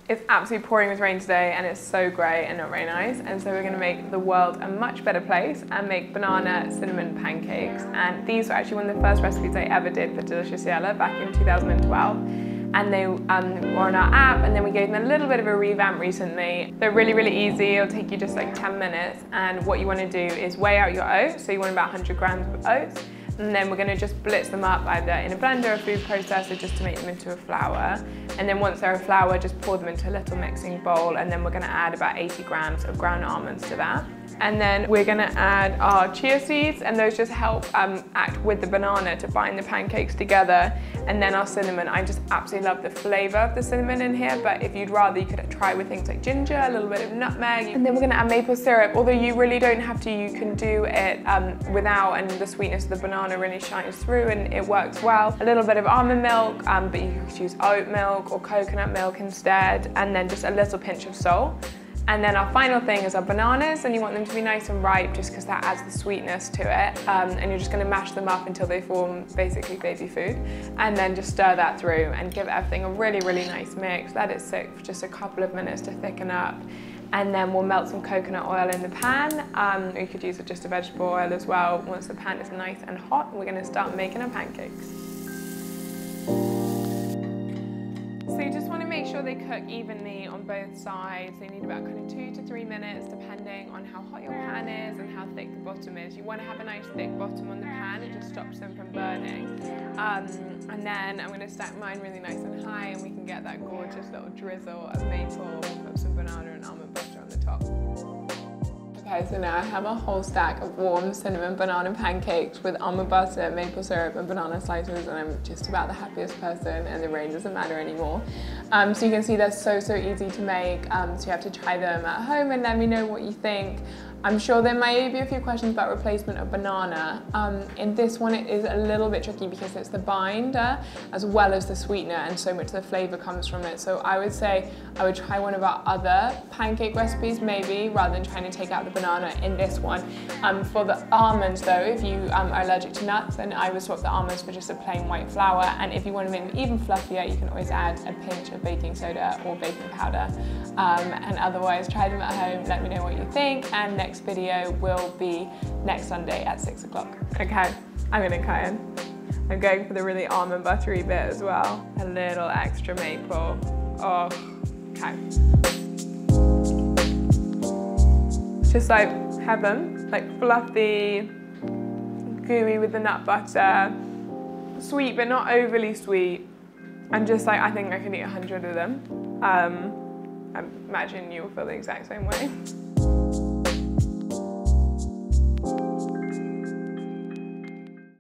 It's absolutely pouring with rain today and it's so grey and not very nice, and so we're going to make the world a much better place and make banana cinnamon pancakes. And these were actually one of the first recipes I ever did for Delicious Yella back in 2012. And they were on our app, and then we gave them a little bit of a revamp recently. They're really, really easy. It'll take you just like 10 minutes. And what you want to do is weigh out your oats. So you want about 100 grams of oats. And then we're going to just blitz them up either in a blender or food processor just to make them into a flour. And then once they're a flour, just pour them into a little mixing bowl, and then we're going to add about 80 grams of ground almonds to that. And then we're going to add our chia seeds, and those just help act with the banana to bind the pancakes together. And then our cinnamon. I just absolutely love the flavour of the cinnamon in here, but if you'd rather, you could try with things like ginger, a little bit of nutmeg. And then we're going to add maple syrup, although you really don't have to. You can do it without, and the sweetness of the banana really shines through and it works well. A little bit of almond milk, but you could use oat milk or coconut milk instead, and then just a little pinch of salt. And then our final thing is our bananas, and you want them to be nice and ripe just because that adds the sweetness to it. And you're just going to mash them up until they form basically baby food. And then just stir that through and give everything a really, really nice mix. Let it sit for just a couple of minutes to thicken up. And then we'll melt some coconut oil in the pan. Or you could use just a vegetable oil as well. Once the pan is nice and hot, we're going to start making our pancakes. So you just want to make sure they cook evenly on both sides. They need about kind of 2 to 3 minutes depending on how hot your pan is and how thick the bottom is. You want to have a nice thick bottom on the pan, it just stops them from burning. And then I'm going to stack mine really nice and high, and we can get that gorgeous little drizzle of maple. We'll put some banana and almond butter on the top. Okay, so now I have a whole stack of warm cinnamon banana pancakes with almond butter, maple syrup and banana slices, and I'm just about the happiest person, and the rain doesn't matter anymore. So you can see they're so easy to make, so you have to try them at home and let me know what you think. I'm sure there might be a few questions about replacement of banana. In this one it is a little bit tricky because it's the binder as well as the sweetener, and so much of the flavour comes from it. So I would say I would try one of our other pancake recipes maybe, rather than trying to take out the banana in this one. For the almonds though, if you are allergic to nuts, then I would swap the almonds for just a plain white flour. And if you want to make them even fluffier, you can always add a pinch of baking soda or baking powder. And otherwise, try them at home, let me know what you think, and next video will be next Sunday at 6 o'clock. Okay, I'm gonna cut in. I'm going for the really almond buttery bit as well. A little extra maple. Oh, okay. It's just like heaven, like fluffy, gooey with the nut butter, sweet but not overly sweet. And just like, I think I could eat 100 of them. I imagine you'll feel the exact same way.